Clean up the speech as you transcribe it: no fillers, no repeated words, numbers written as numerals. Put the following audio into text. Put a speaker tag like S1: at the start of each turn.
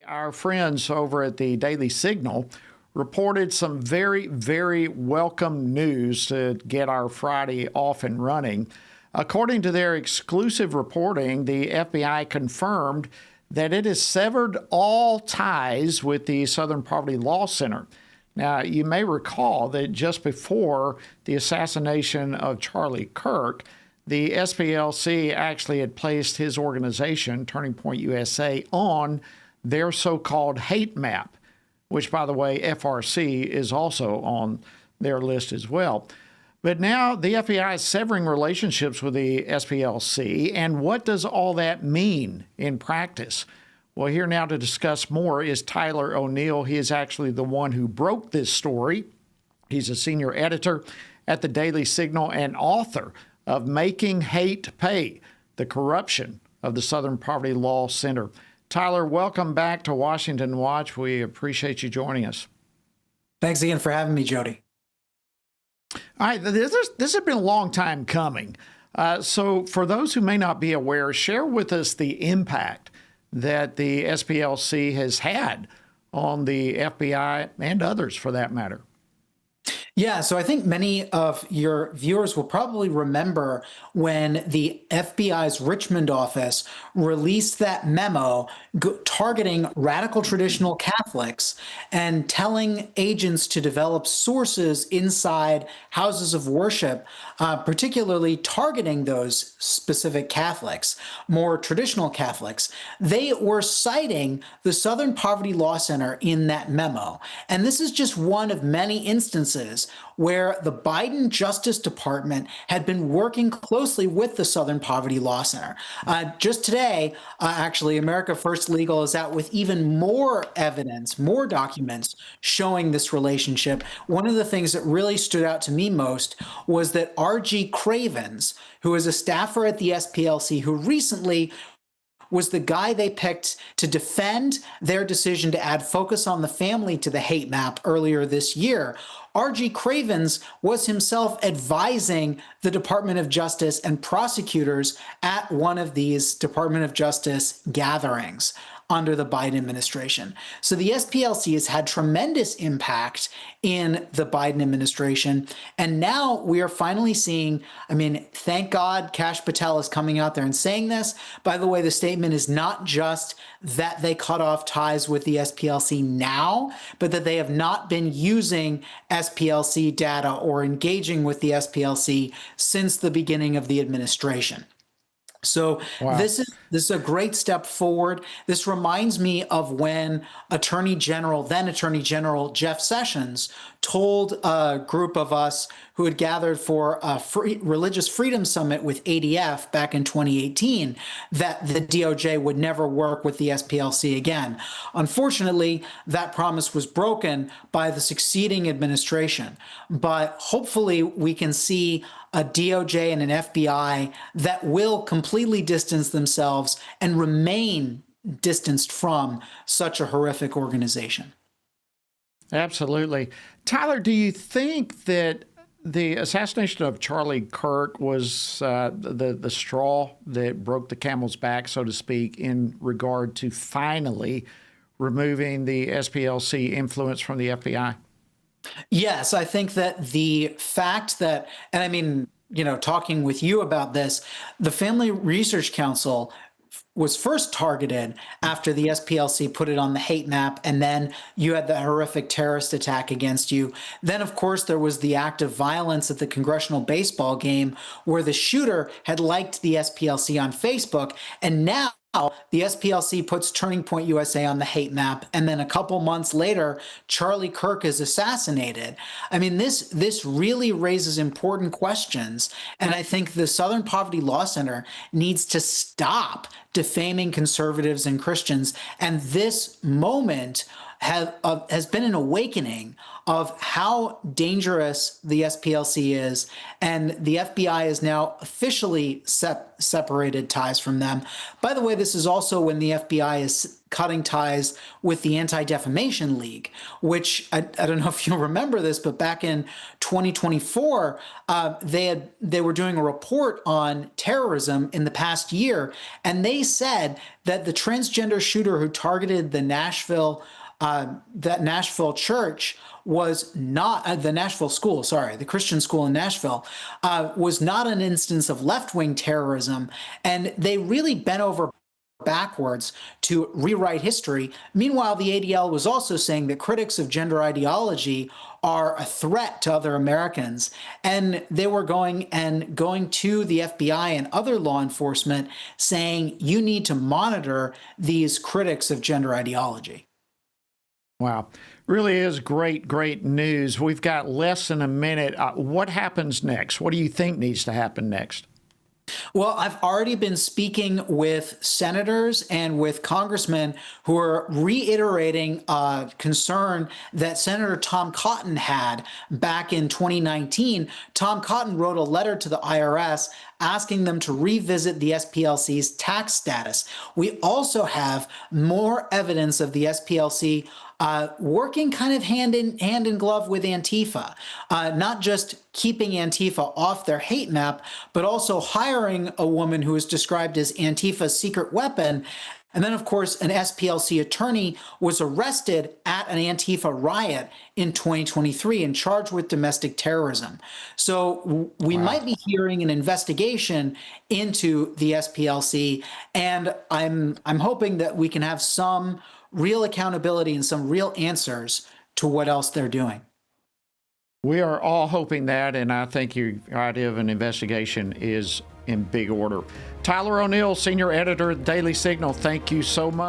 S1: Our friends over at the Daily Signal reported some very, very welcome news to get our Friday off and running. According to their exclusive reporting, the FBI confirmed that it has severed all ties with the Southern Poverty Law Center. Now, you may recall that just before the assassination of Charlie Kirk, the SPLC actually had placed his organization, Turning Point USA, on their so-called hate map, which, by the way, FRC is also on their list as well. But now the FBI is severing relationships with the SPLC. And what does all that mean in practice? Well, here now to discuss more is Tyler O'Neill. He is actually the one who broke this story. He's a senior editor at the Daily Signal and author of Making Hate Pay, the Corruption of the Southern Poverty Law Center. Tyler, welcome back to Washington Watch. We appreciate you joining us.
S2: Thanks again for having me, Jody.
S1: All right, this has been a long time coming. So for those who may not be aware, share with us the impact that the SPLC has had on the FBI and others for that matter.
S2: Yeah, so I think many of your viewers will probably remember when the FBI's Richmond office released that memo targeting radical traditional Catholics and telling agents to develop sources inside houses of worship, particularly targeting those specific Catholics, more traditional Catholics. They were citing the Southern Poverty Law Center in that memo. And this is just one of many instances where the Biden Justice Department had been working closely with the Southern Poverty Law Center. Just today, actually, America First Legal is out with even more evidence, more documents showing this relationship. One of the things that really stood out to me most was that R.G. Cravens, who is a staffer at the SPLC, who recently was the guy they picked to defend their decision to add focus on the family to the hate map earlier this year. R.G. Cravens was himself advising the Department of Justice and prosecutors at one of these Department of Justice gatherings under the Biden administration. So the SPLC has had tremendous impact in the Biden administration. And now we are finally seeing, thank God Kash Patel is coming out there and saying this. By the way, the statement is not just that they cut off ties with the SPLC now, but that they have not been using SPLC data or engaging with the SPLC since the beginning of the administration. So wow. This is a great step forward. This reminds me of when then Attorney General Jeff Sessions told a group of us who had gathered for a religious freedom summit with ADF back in 2018 that the DOJ would never work with the SPLC again. Unfortunately, that promise was broken by the succeeding administration. But hopefully we can see a DOJ and an FBI that will completely distance themselves and remain distanced from such a horrific organization.
S1: Absolutely. Tyler, do you think that the assassination of Charlie Kirk was the straw that broke the camel's back, so to speak, in regard to finally removing the SPLC influence from the FBI?
S2: Yes, I think that the fact that, talking with you about this, the Family Research Council was first targeted after the SPLC put it on the hate map, and then you had the horrific terrorist attack against you. Then, of course, there was the act of violence at the congressional baseball game where the shooter had liked the SPLC on Facebook, and now the SPLC puts Turning Point USA on the hate map, and then a couple months later, Charlie Kirk is assassinated. This really raises important questions, and I think the Southern Poverty Law Center needs to stop defaming conservatives and Christians, and this moment has been an awakening of how dangerous the SPLC is, and the FBI is now officially separated ties from them. By the way, this is also when the FBI is cutting ties with the Anti-Defamation League, which I don't know if you remember this, but back in 2024, they were doing a report on terrorism in the past year, and they said that the transgender shooter who targeted the Nashville church was not the Nashville school, sorry, the Christian school in Nashville, was not an instance of left-wing terrorism, and they really bent over backwards to rewrite history. Meanwhile, the ADL was also saying that critics of gender ideology are a threat to other Americans, and they were going to the FBI and other law enforcement saying, you need to monitor these critics of gender ideology.
S1: Wow. Really is great news. We've got less than a minute. What happens next? What do you think needs to happen next?
S2: Well, I've already been speaking with senators and with congressmen who are reiterating concern that Senator Tom Cotton had back in 2019. Tom Cotton wrote a letter to the IRS asking them to revisit the SPLC's tax status. We also have more evidence of the SPLC working kind of hand in glove with Antifa, not just keeping Antifa off their hate map, but also hiring a woman who is described as Antifa's secret weapon. And then, of course, an SPLC attorney was arrested at an Antifa riot in 2023 and charged with domestic terrorism. So we might be hearing an investigation into the SPLC, and I'm hoping that we can have some real accountability and some real answers to what else they're doing.
S1: We are all hoping that, and I think your idea of an investigation is in big order. Tyler O'Neill, senior editor at Daily Signal, thank you so much.